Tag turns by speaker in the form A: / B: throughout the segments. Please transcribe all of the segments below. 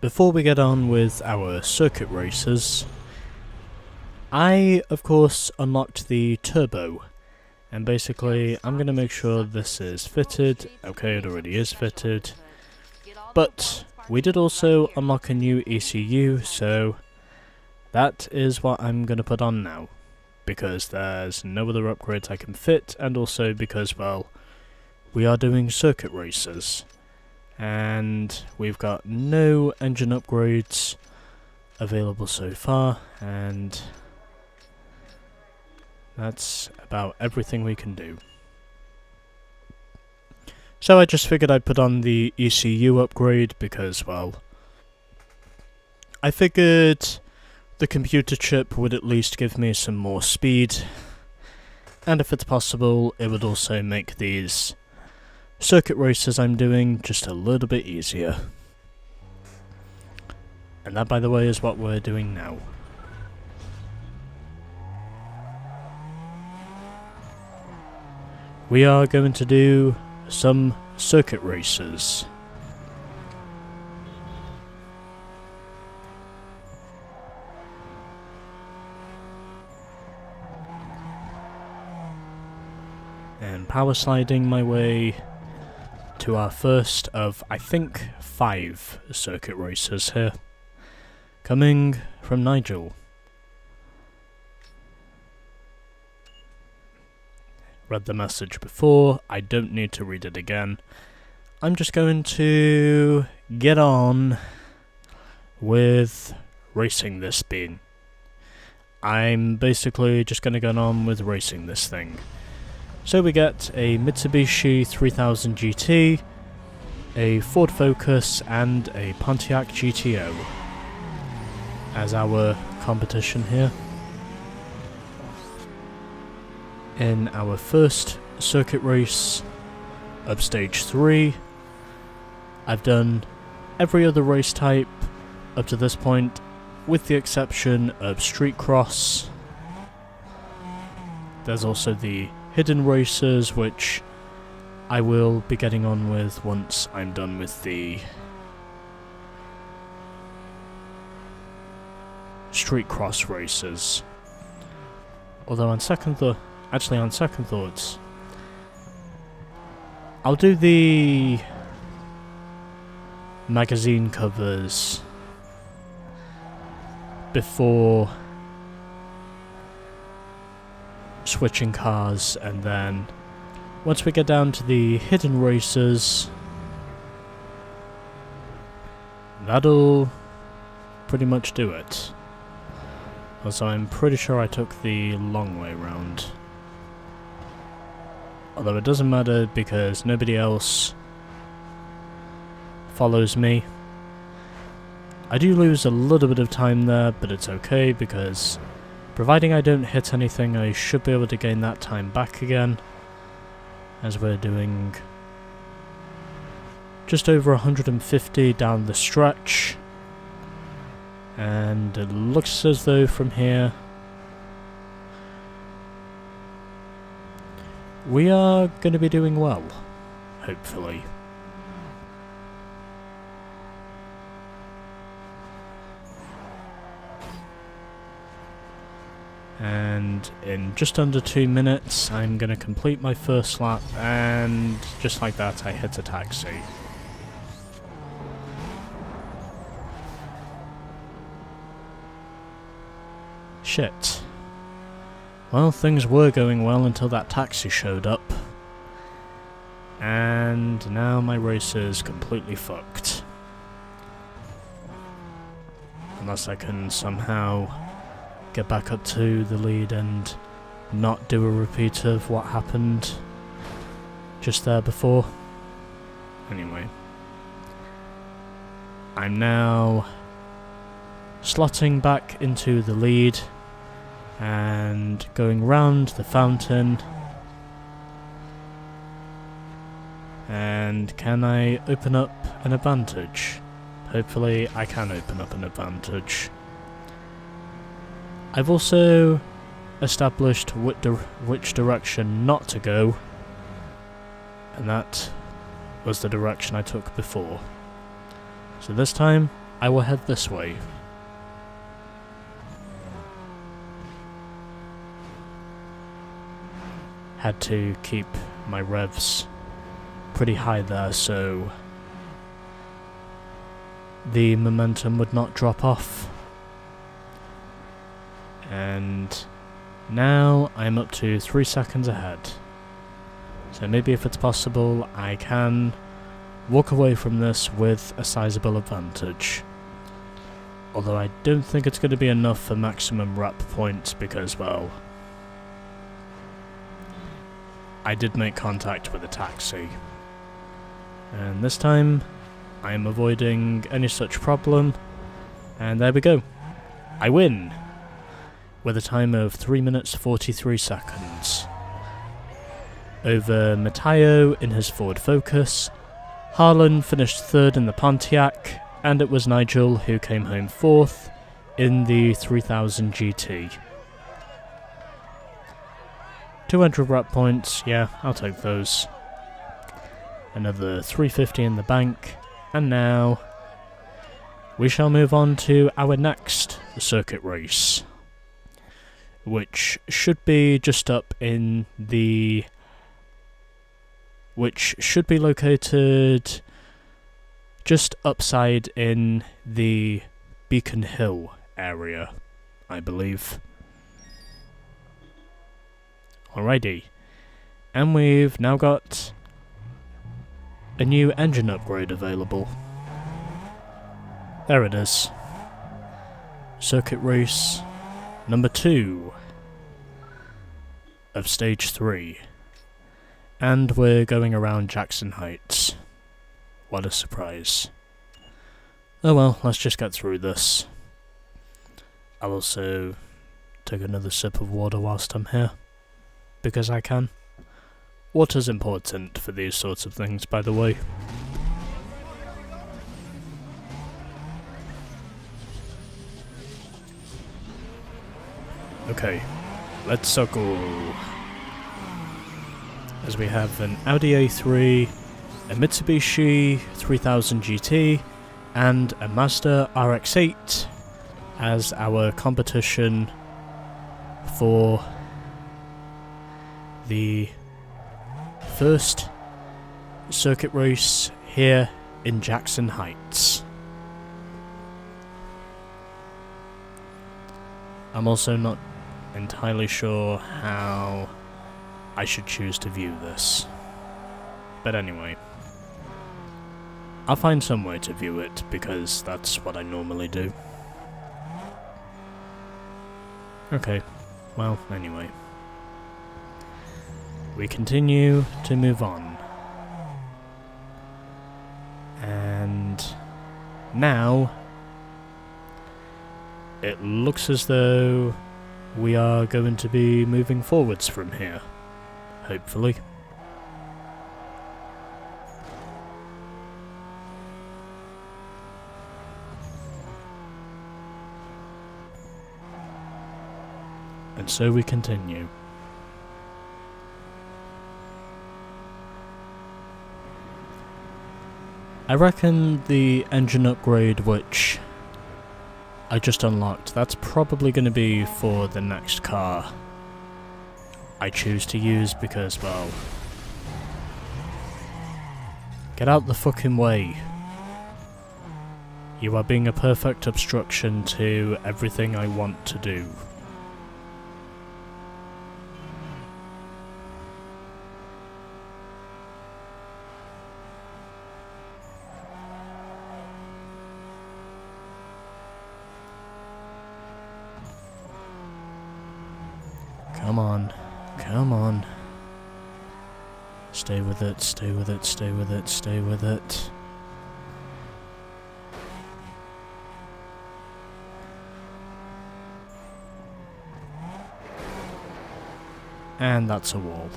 A: before we get on with our circuit races, I, of course, unlocked the turbo, and basically I'm going to make sure this is fitted. Okay, it already is fitted, but we did also unlock a new ECU, so that is what I'm going to put on now, because there's no other upgrades I can fit, and also because, well, we are doing circuit races, and we've got no engine upgrades available so far, and that's about everything we can do. So I just figured I'd put on the ECU upgrade because, well, I figured the computer chip would at least give me some more speed, and if it's possible, it would also make these circuit races I'm doing just a little bit easier. And that, by the way, is what we're doing now. We are going to do some circuit races. And power sliding my way to our first of, I think, 5 circuit races here. Coming from Nigel. Read the message before, I don't need to read it again. I'm just going to get on with racing this bean. I'm basically just going to get on with racing this thing. So we get a Mitsubishi 3000 GT, a Ford Focus, and a Pontiac GTO as our competition here. In our first circuit race of Stage 3, I've done every other race type up to this point, with the exception of Street Cross. There's also the hidden races, which I will be getting on with once I'm done with the Street Cross races. Although on second thoughts, I'll do the magazine covers before switching cars, and then once we get down to the hidden races, that'll pretty much do it. Also, I'm pretty sure I took the long way round. Although it doesn't matter because nobody else follows me. I do lose a little bit of time there, but it's okay because providing I don't hit anything, I should be able to gain that time back again, as we're doing just over 150 down the stretch, and it looks as though from here we are going to be doing well, hopefully. And in just under 2 minutes, I'm going to complete my first lap, and just like that, I hit a taxi. Shit. Well, things were going well until that taxi showed up. And now my race is completely fucked. Unless I can somehow get back up to the lead and not do a repeat of what happened just there before. Anyway, I'm now slotting back into the lead and going round the fountain. And can I open up an advantage? Hopefully I can open up an advantage. I've also established which direction not to go, and that was the direction I took before. So this time, I will head this way. Had to keep my revs pretty high there so the momentum would not drop off. And now I'm up to 3 seconds ahead. So maybe if it's possible, I can walk away from this with a sizable advantage. Although I don't think it's going to be enough for maximum rep points because, well, I did make contact with a taxi. And this time, I am avoiding any such problem. And there we go. I win! With a time of 3 minutes 43 seconds. Over Matteo in his Ford Focus, Harlan finished third in the Pontiac, and it was Nigel who came home fourth in the 3000 GT. 200 rep points, yeah, I'll take those. Another 350 in the bank, and now we shall move on to our next circuit race, which should be just up in the... which should be located just upside in the Beacon Hill area, I believe. Alrighty, and we've now got a new engine upgrade available. There it is. Circuit race number 2 of stage 3. And we're going around Jackson Heights. What a surprise. Oh well, let's just get through this. I'll also take another sip of water whilst I'm here. Because I can. Water's important for these sorts of things, by the way. Okay, let's go. As we have an Audi A3, a Mitsubishi 3000 GT, and a Mazda RX-8 as our competition for the first circuit race here in Jackson Heights. I'm also not entirely sure how I should choose to view this. But anyway, I'll find some way to view it because that's what I normally do. Okay, well, anyway. We continue to move on. And now it looks as though we are going to be moving forwards from here. Hopefully. And so we continue. I reckon the engine upgrade which I just unlocked, that's probably going to be for the next car I choose to use because, well, get out the fucking way. You are being a perfect obstruction to everything I want to do. Come on. Come on. Stay with it, stay with it, stay with it, stay with it. And that's a wall.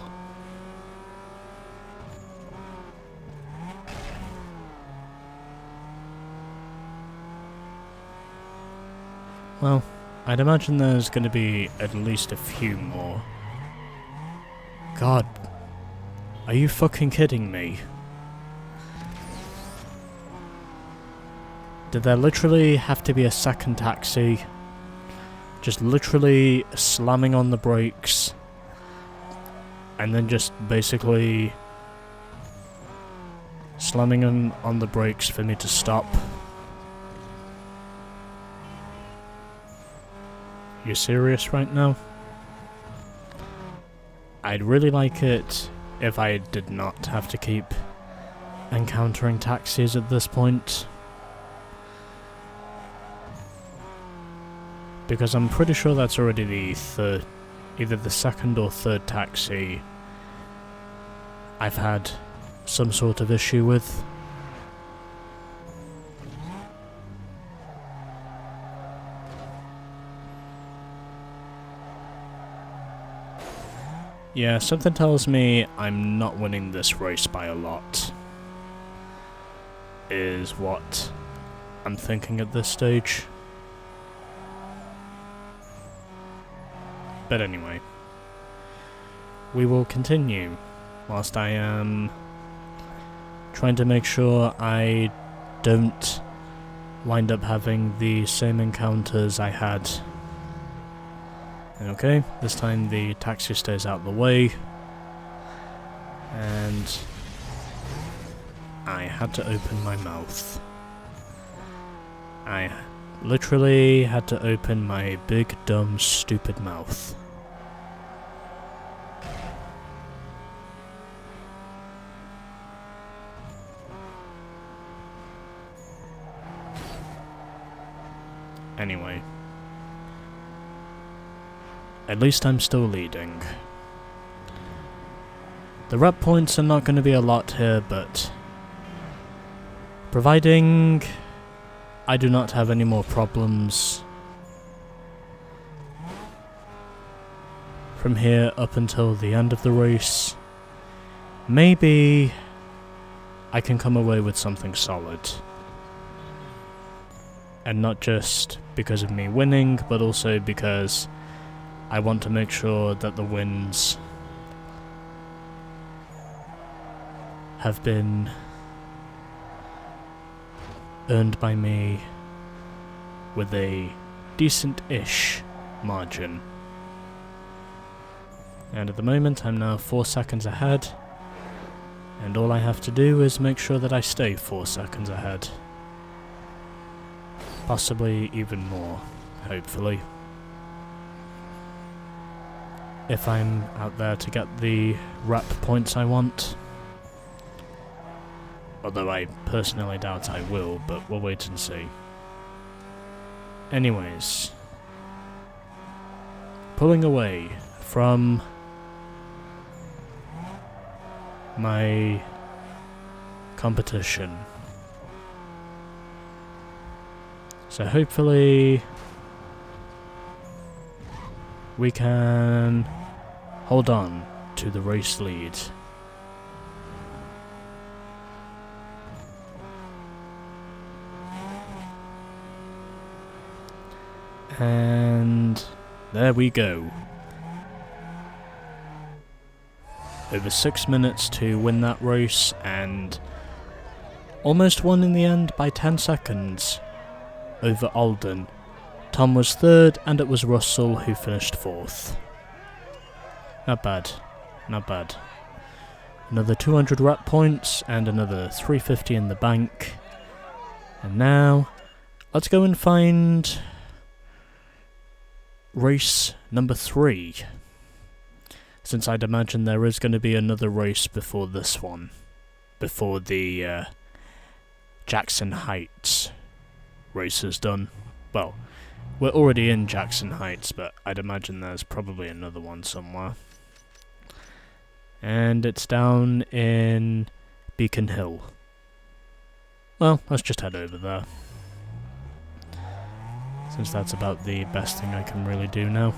A: Well, I'd imagine there's going to be at least a few more. God, are you fucking kidding me? Did there literally have to be a second taxi? Just literally slamming on the brakes. And then just basically slamming on the brakes for me to stop. You serious right now? I'd really like it if I did not have to keep encountering taxis at this point. Because I'm pretty sure that's already the third, either the second or third taxi I've had some sort of issue with. Yeah, something tells me I'm not winning this race by a lot, is what I'm thinking at this stage. But anyway, we will continue whilst I am trying to make sure I don't wind up having the same encounters I had. Okay, this time the taxi stays out of the way, and I had to open my mouth. I literally had to open my big, dumb, stupid mouth. Anyway. At least I'm still leading. The rep points are not going to be a lot here, but providing I do not have any more problems from here up until the end of the race, maybe I can come away with something solid. And not just because of me winning, but also because I want to make sure that the wins have been earned by me with a decent-ish margin. And at the moment I'm now 4 seconds ahead, and all I have to do is make sure that I stay 4 seconds ahead. Possibly even more, hopefully. If I'm out there to get the rep points I want. Although I personally doubt I will, but we'll wait and see. Anyways. Pulling away from my competition. So hopefully we can hold on to the race lead. And there we go. Over 6 minutes to win that race, and almost won in the end by 10 seconds over Alden. Tom was third, and it was Russell who finished fourth. Not bad, not bad. Another 200 rep points, and another 350 in the bank. And now, let's go and find race number 3. Since I'd imagine there is going to be another race before this one. Before the Jackson Heights race is done. Well, we're already in Jackson Heights, but I'd imagine there's probably another one somewhere. And it's down in Beacon Hill. Well, let's just head over there. Since that's about the best thing I can really do now.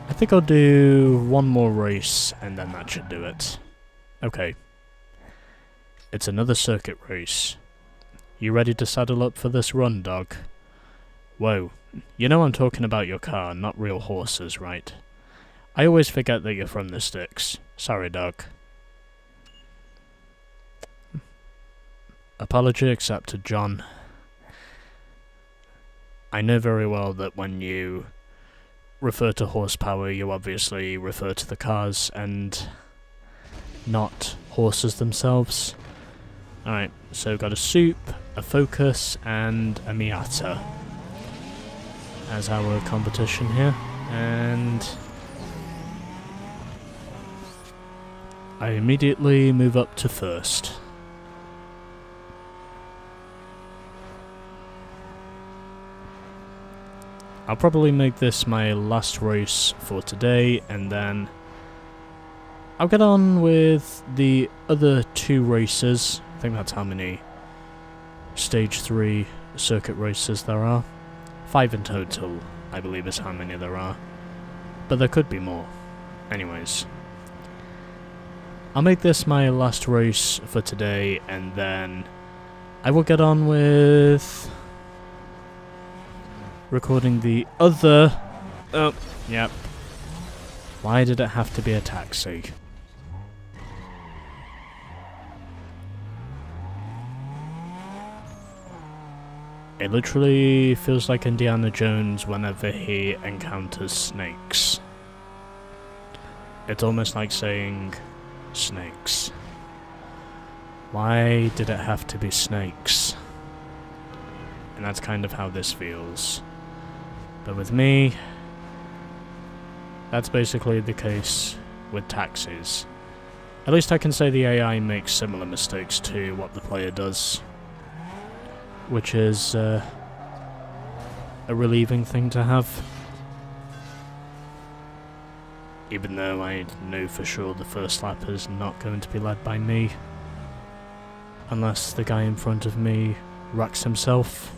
A: I think I'll do one more race, and then that should do it. Okay. It's another circuit race. You ready to saddle up for this run, dog? Whoa. You know I'm talking about your car, not real horses, right? I always forget that you're from the sticks. Sorry, dog. Apology accepted, John. I know very well that when you refer to horsepower, you obviously refer to the cars and not horses themselves. Alright, so got a soup, a Focus, and a Miata as our competition here, and I immediately move up to first. I'll probably make this my last race for today, and then I'll get on with the other 2 races. I think that's how many Stage 3 circuit races there are. 5 in total, I believe, is how many there are. But there could be more. Anyways, I'll make this my last race for today, and then I will get on with recording the other... Oh, yep. Why did it have to be a taxi? It literally feels like Indiana Jones whenever he encounters snakes. It's almost like saying, snakes. Why did it have to be snakes? And that's kind of how this feels. But with me, that's basically the case with taxis. At least I can say the AI makes similar mistakes to what the player does, which is a relieving thing to have. Even though I know for sure the first lap is not going to be led by me, unless the guy in front of me wrecks himself.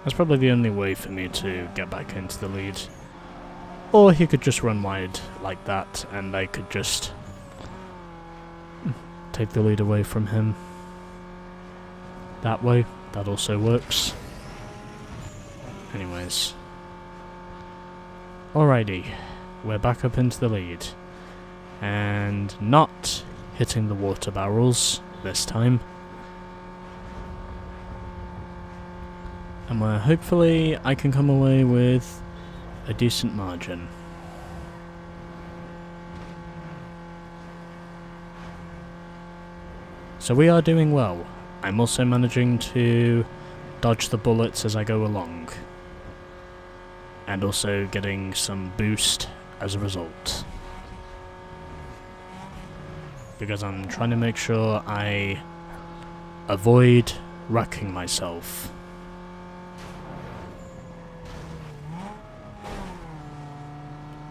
A: That's probably the only way for me to get back into the lead. Or he could just run wide like that, and I could just take the lead away from him. That way, that also works. Anyways. Alrighty, we're back up into the lead. And not hitting the water barrels this time. And where hopefully I can come away with a decent margin. So we are doing well. I'm also managing to dodge the bullets as I go along. And also getting some boost as a result. Because I'm trying to make sure I avoid wrecking myself.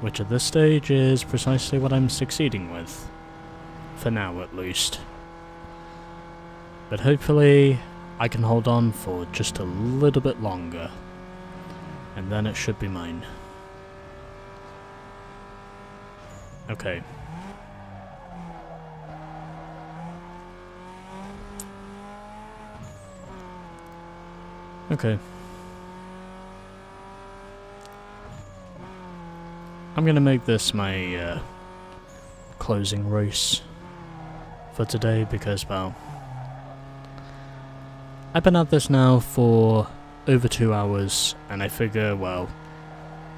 A: Which at this stage is precisely what I'm succeeding with. For now at least. But hopefully I can hold on for just a little bit longer. And then it should be mine. Okay. Okay. I'm gonna make this my closing race for today because, well, I've been at this now for over 2 hours, and I figure, well,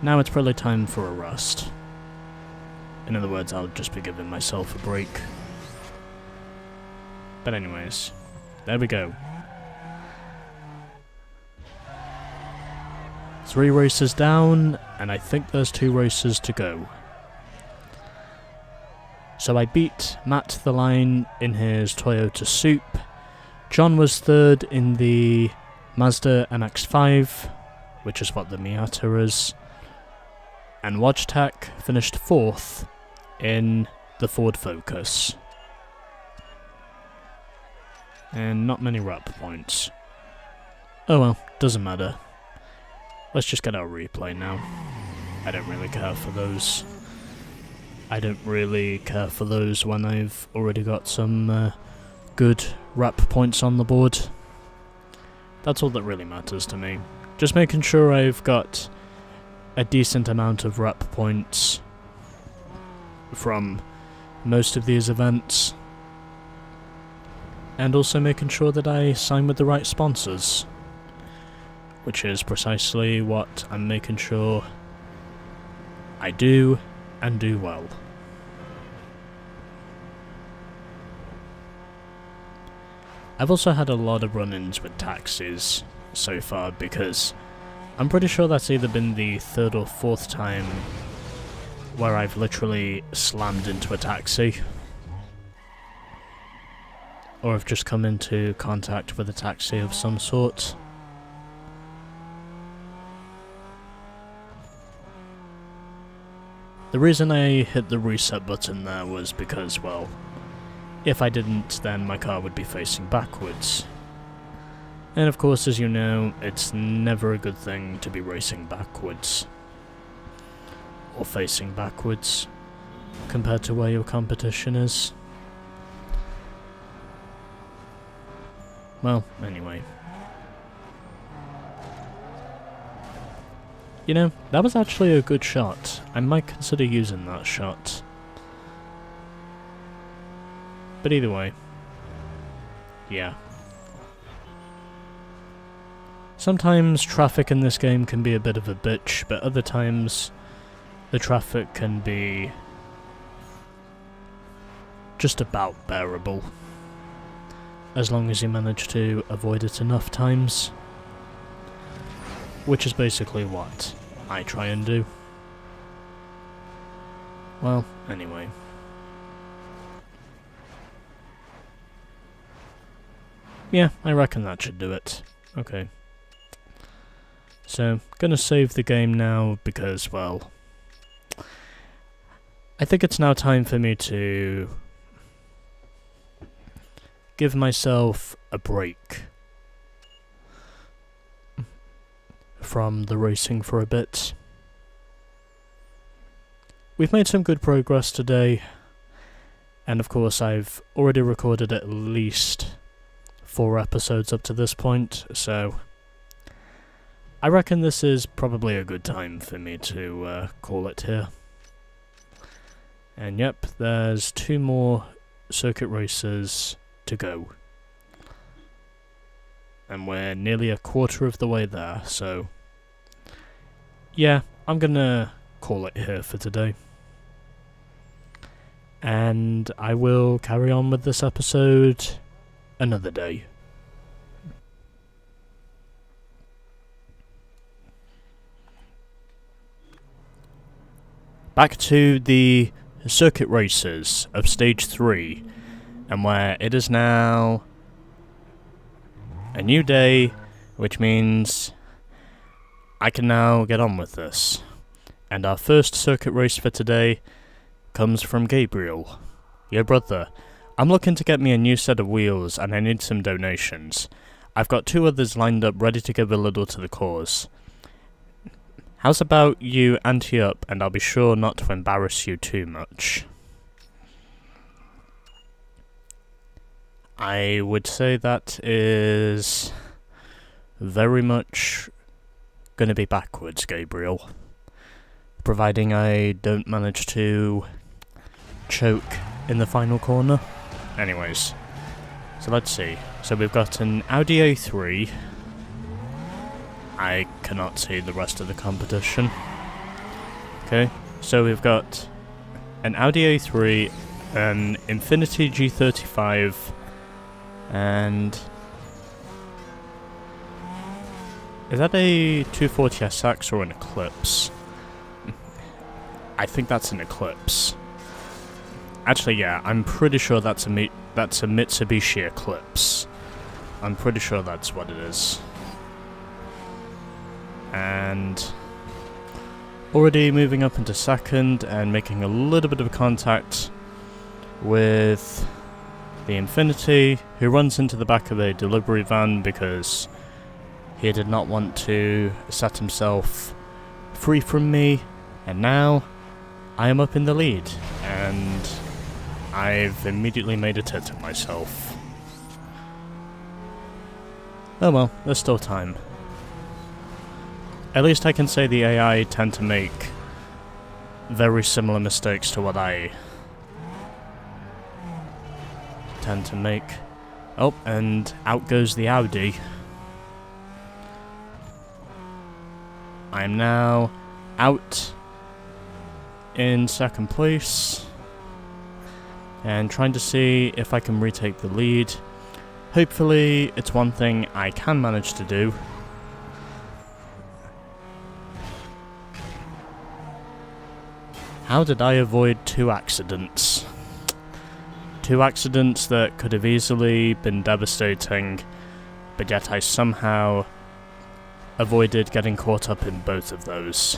A: now it's probably time for a rest. In other words, I'll just be giving myself a break. But anyways, there we go. 3 races down, and I think there's 2 races to go. So I beat Matt to the line in his Toyota Soup. John was 3rd in the Mazda MX-5, which is what the Miata is. And Wojtek finished 4th in the Ford Focus. And not many rep points. Oh well, doesn't matter. Let's just get our replay now. I don't really care for those. I don't really care for those when I've already got some good rep points on the board. That's all that really matters to me. Just making sure I've got a decent amount of rep points from most of these events. And also making sure that I sign with the right sponsors. which is precisely what I'm making sure I do, and do well. I've also had a lot of run-ins with taxis so far, because I'm pretty sure that's either been the third or fourth time where I've literally slammed into a taxi, or have just come into contact with a taxi of some sort. The reason I hit the reset button there was because, well, if I didn't, then my car would be facing backwards. And of course, as you know, it's never a good thing to be racing backwards, or facing backwards, compared to where your competition is. Well, anyway. You know, that was actually a good shot. I might consider using that shot. But either way. Yeah. Sometimes traffic in this game can be a bit of a bitch, but other times the traffic can be just about bearable, as long as you manage to avoid it enough times. Which is basically what I try and do. Well, anyway. Yeah, I reckon that should do it. Okay. So, gonna save the game now because, well, I think it's now time for me to give myself a break from the racing for a bit. We've made some good progress today, and of course I've already recorded at least 4 episodes up to this point, so I reckon this is probably a good time for me to call it here. And yep, there's 2 more circuit races to go. And we're nearly a quarter of the way there, so yeah, I'm gonna call it here for today. And I will carry on with this episode another day. Back to the circuit races of Stage 3, and where it is now a new day, which means I can now get on with this. And our first circuit race for today comes from Gabriel. Yo brother, I'm looking to get me a new set of wheels and I need some donations. I've got 2 others lined up ready to give a little to the cause. How's about you ante up and I'll be sure not to embarrass you too much. I would say that is very much going to be backwards, Gabriel. Providing I don't manage to choke in the final corner. Anyways, so let's see. So we've got an Audi A3. I cannot see the rest of the competition. Okay, so we've got an Audi A3, an Infiniti G35, and is that a 240 SX or an Eclipse? I think that's an Eclipse. Actually, yeah, I'm pretty sure that's a Mitsubishi Eclipse. I'm pretty sure that's what it is. And already moving up into second and making a little bit of contact with the Infiniti, who runs into the back of a delivery van because he did not want to set himself free from me, and now I am up in the lead, and I've immediately made a tit of myself. Oh well, there's still time. At least I can say the AI tend to make very similar mistakes to what I tend to make. Oh, and out goes the Audi. I am now out in second place and trying to see if I can retake the lead. Hopefully it's one thing I can manage to do. How did I avoid 2 accidents? 2 accidents that could have easily been devastating, but yet I somehow avoided getting caught up in both of those.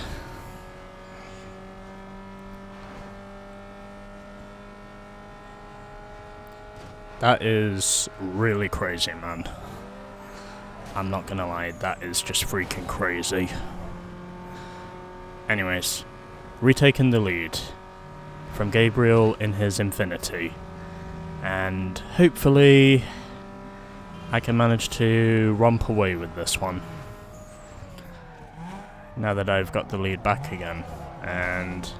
A: That is really crazy, man. I'm not gonna lie, that is just freaking crazy. Anyways, retaking the lead from Gabriel in his Infinity. And hopefully I can manage to romp away with this one. Now that I've got the lead back again. And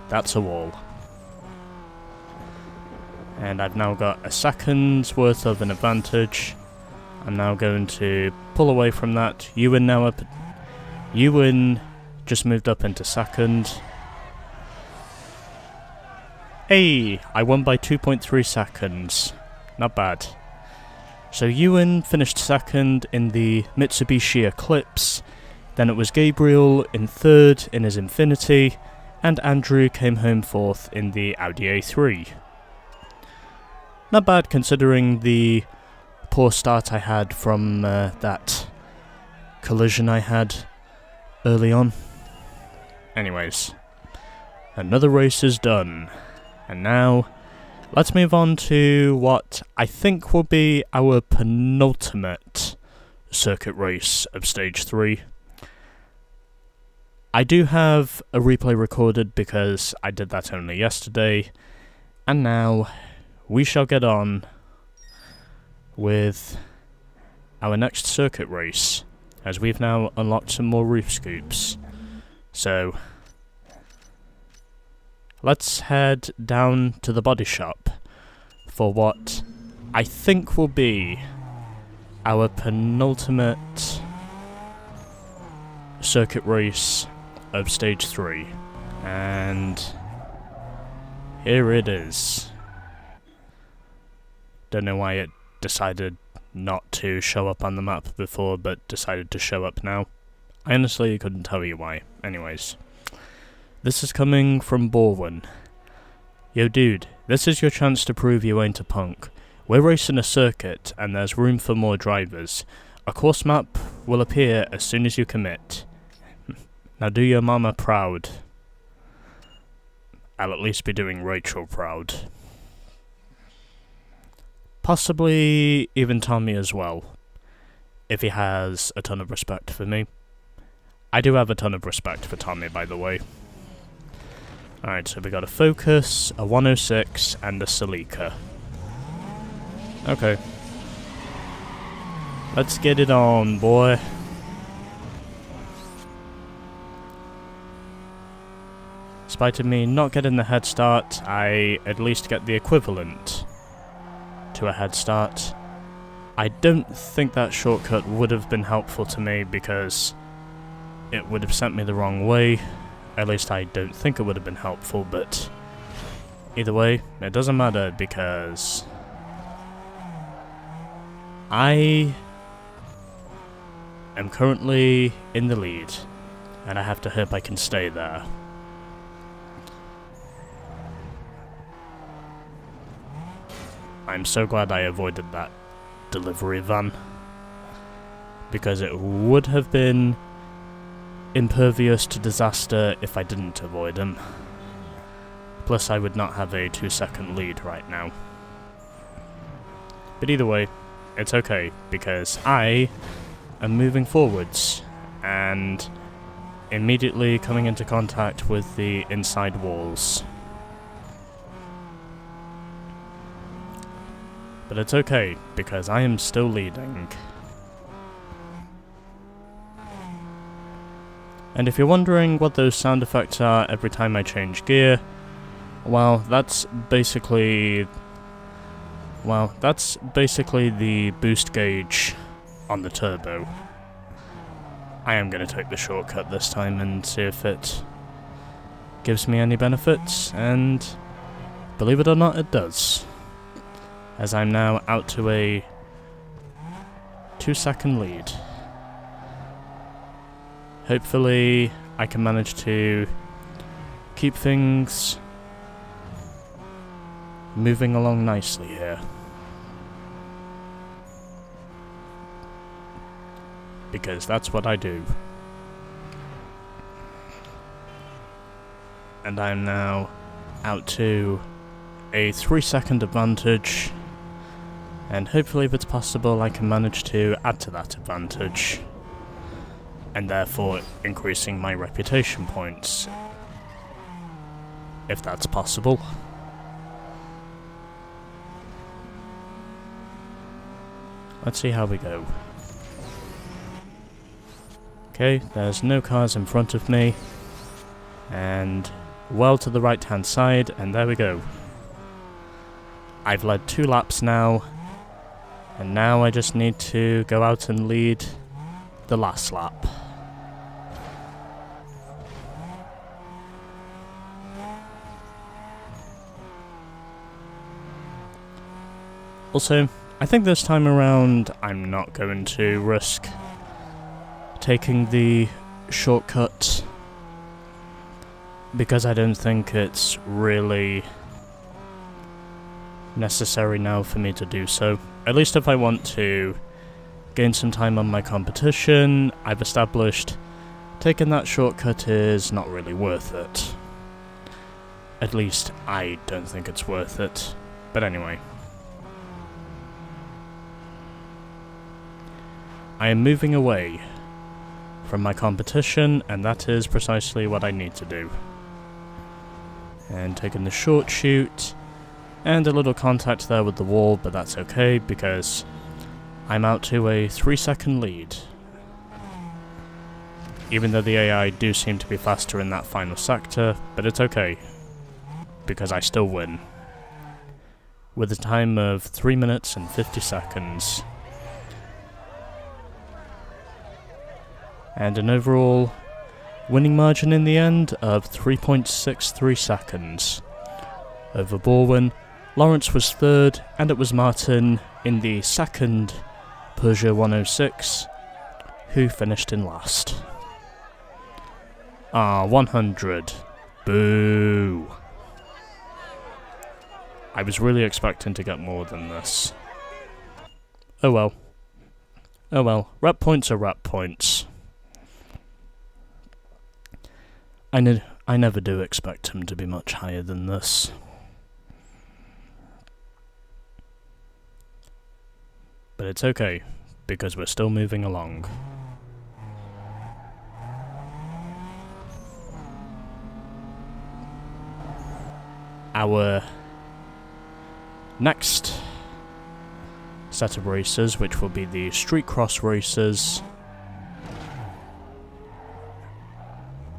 A: that's a wall. And I've now got a second's worth of an advantage. I'm now going to pull away from that. Ewan now up. Ewan just moved up into second. Hey, I won by 2.3 seconds. Not bad. So Ewan finished second in the Mitsubishi Eclipse. Then it was Gabriel in third in his Infinity. And Andrew came home fourth in the Audi A3. Not bad considering the poor start I had from that collision I had early on. Anyways, another race is done. And now, let's move on to what I think will be our penultimate circuit race of Stage 3. I do have a replay recorded because I did that only yesterday. And now we shall get on with our next circuit race, as we've now unlocked some more roof scoops. So, let's head down to the body shop for what I think will be our penultimate circuit race of Stage 3. And here it is. Don't know why it decided not to show up on the map before, but decided to show up now. I honestly couldn't tell you why. Anyways. This is coming from Borwin. Yo dude, this is your chance to prove you ain't a punk. We're racing a circuit, and there's room for more drivers. A course map will appear as soon as you commit. Now do your mama proud. I'll at least be doing Rachel proud. Possibly even Tommy as well, if he has a ton of respect for me. I do have a ton of respect for Tommy, by the way. Alright, so we got a Focus, a 106, and a Celica. Okay. Let's get it on, boy. In spite of me not getting the head start, I at least get the equivalent to a head start. I don't think that shortcut would have been helpful to me because it would have sent me the wrong way. At least I don't think it would have been helpful, but either way, it doesn't matter because I am currently in the lead and I have to hope I can stay there. I'm so glad I avoided that delivery van, because it would have been impervious to disaster if I didn't avoid him. Plus I would not have a 2-second lead right now. But either way, it's okay, because I am moving forwards and immediately coming into contact with the inside walls. But it's okay, because I am still leading. And if you're wondering what those sound effects are every time I change gear, well, that's basically the boost gauge on the turbo. I am going to take the shortcut this time and see if it gives me any benefits, and believe it or not, it does. As I'm now out to a 2-second lead. Hopefully I can manage to keep things moving along nicely here. Because that's what I do. And I'm now out to a 3-second advantage, and hopefully if it's possible I can manage to add to that advantage, and therefore increasing my reputation points, if that's possible. Let's see how we go. Okay, there's no cars in front of me, and well to the right hand side, and there we go. I've led 2 laps now, and now I just need to go out and lead the last lap. Also, I think this time around I'm not going to risk taking the shortcut, because I don't think it's really necessary now for me to do so. At least if I want to gain some time on my competition, I've established taking that shortcut is not really worth it. At least I don't think it's worth it. But anyway. I am moving away from my competition, and that is precisely what I need to do. And taking the short shoot, and a little contact there with the wall, but that's okay because I'm out to a 3-second lead. Even though the AI do seem to be faster in that final sector, but it's okay, because I still win. With a time of 3 minutes and 50 seconds. And an overall winning margin in the end of 3.63 seconds. Over Borwin, Lawrence was third, and it was Martin in the second Peugeot 106 who finished in last. 100. Boo. I was really expecting to get more than this. Oh well. Oh well, rep points are rep points. I never do expect him to be much higher than this. But it's okay, because we're still moving along. Our next set of races, which will be the street cross races,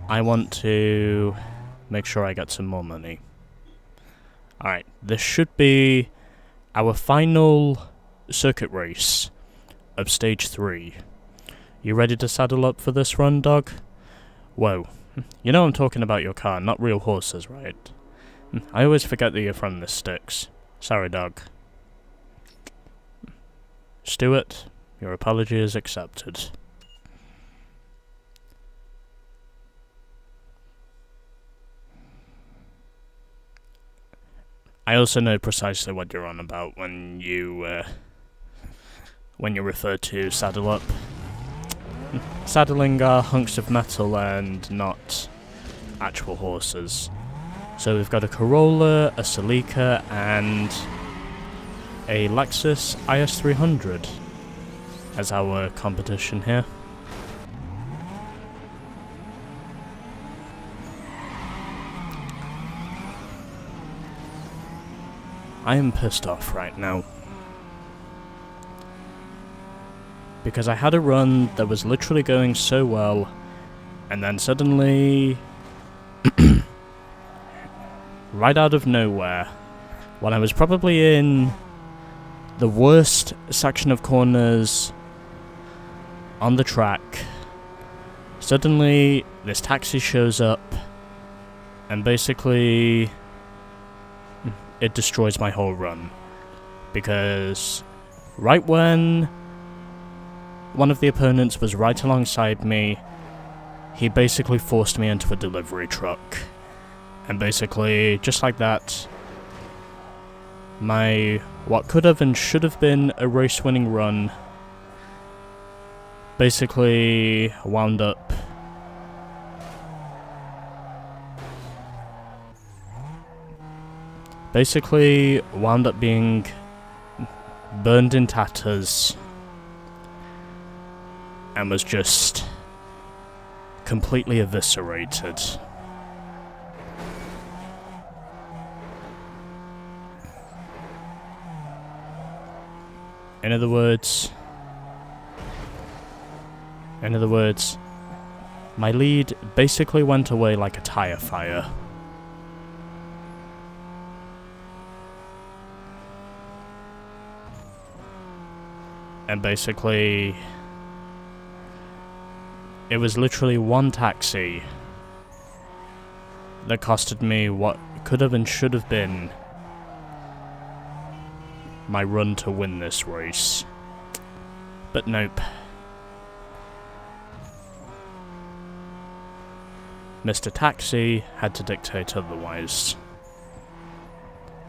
A: I want to make sure I get some more money. Alright, this should be our final circuit race of stage 3. You ready to saddle up for this run, dog? Whoa. You know I'm talking about your car, not real horses, right? I always forget that you're from the sticks. Sorry, dog. Stuart, your apology is accepted. I also know precisely what you're on about when you refer to saddle up. Saddling are hunks of metal and not actual horses. So we've got a Corolla, a Celica, and a Lexus IS300 as our competition here. I am pissed off right now. Because I had a run that was literally going so well, and then suddenly, right out of nowhere, when I was probably in the worst section of corners on the track, Suddenly, this taxi shows up, and basically, it destroys my whole run. Because right when one of the opponents was right alongside me, he basically forced me into a delivery truck. And basically, just like that, my what could have and should have been a race-winning run basically wound up being burned in tatters and was just completely eviscerated. In other words, my lead basically went away like a tire fire. And basically, it was literally one taxi that costed me what could have and should have been my run to win this race. But nope. Mr. Taxi had to dictate otherwise.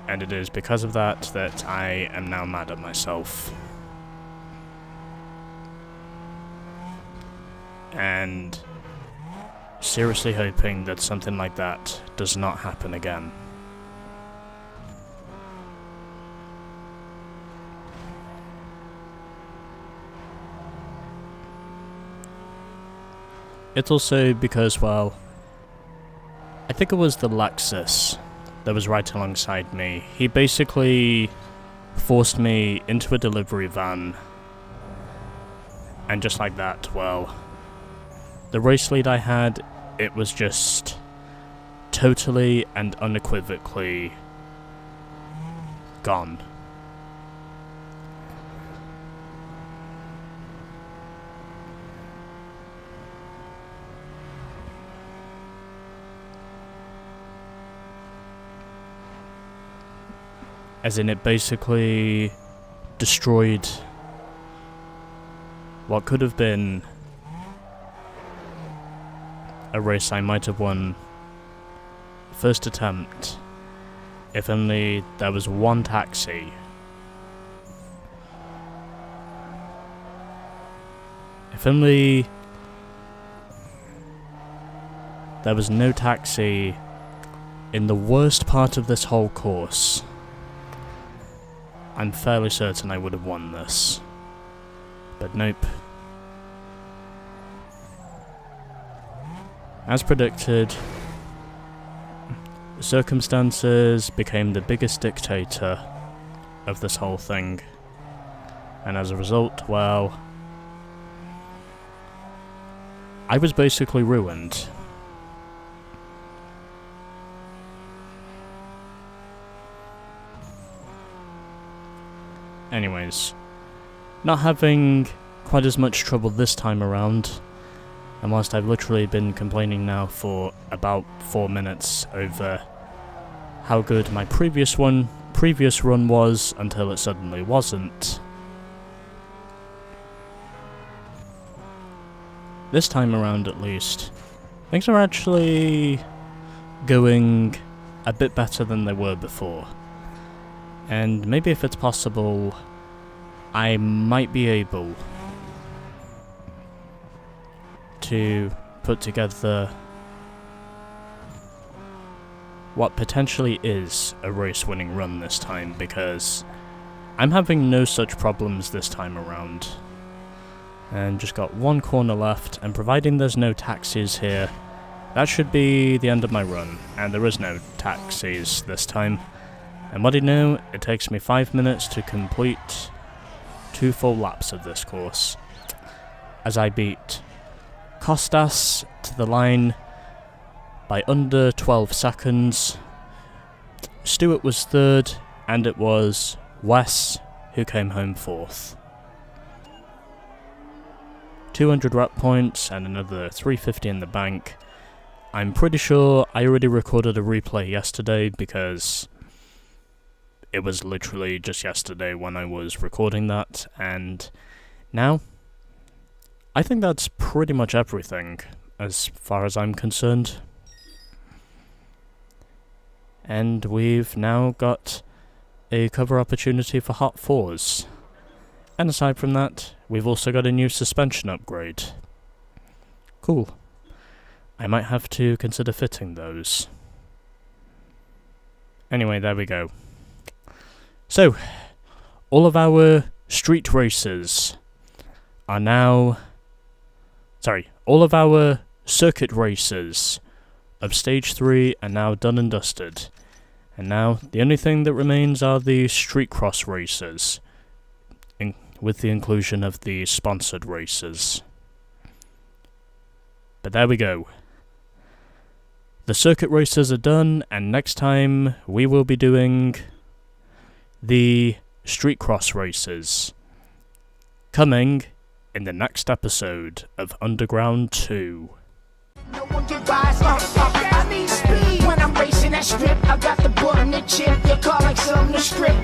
A: And it is because of that that I am now mad at myself. And seriously hoping that something like that does not happen again. It's also because, well, I think it was the Lexus that was right alongside me. He basically forced me into a delivery van. And just like that, well, the race lead I had, it was just totally and unequivocally gone. As in, it basically destroyed what could have been a race I might have won first attempt, if only there was one taxi. If only there was no taxi in the worst part of this whole course, I'm fairly certain I would have won this. But nope. As predicted, circumstances became the biggest dictator of this whole thing. And as a result, well, I was basically ruined. Anyways, not having quite as much trouble this time around, and whilst I've literally been complaining now for about 4 minutes over how good my previous run was until it suddenly wasn't, this time around at least, things are actually going a bit better than they were before. And maybe if it's possible, I might be able to put together what potentially is a race-winning run this time, because I'm having no such problems this time around. And just got one corner left, and providing there's no taxis here, that should be the end of my run, and there is no taxis this time. And what do you know, it takes me 5 minutes to complete 2 full laps of this course, as I beat Costas to the line by under 12 seconds. Stewart was 3rd, and it was Wes who came home 4th. 200 rep points and another 350 in the bank. I'm pretty sure I already recorded a replay yesterday because it was literally just yesterday when I was recording that, and now I think that's pretty much everything as far as I'm concerned. And we've now got a cover opportunity for Hot 4s. And aside from that, we've also got a new suspension upgrade. Cool. I might have to consider fitting those. Anyway, there we go. So, all of our street races are now... all of our circuit races of Stage 3 are now done and dusted. And now, the only thing that remains are the street cross races, with the inclusion of the sponsored races. But there we go. The circuit races are done, and next time we will be doing the street cross races, coming in the next episode of Underground 2.
B: No one can rise up, I need speed when I'm racing that strip. I got the bullet in the chip, your car like something to strip.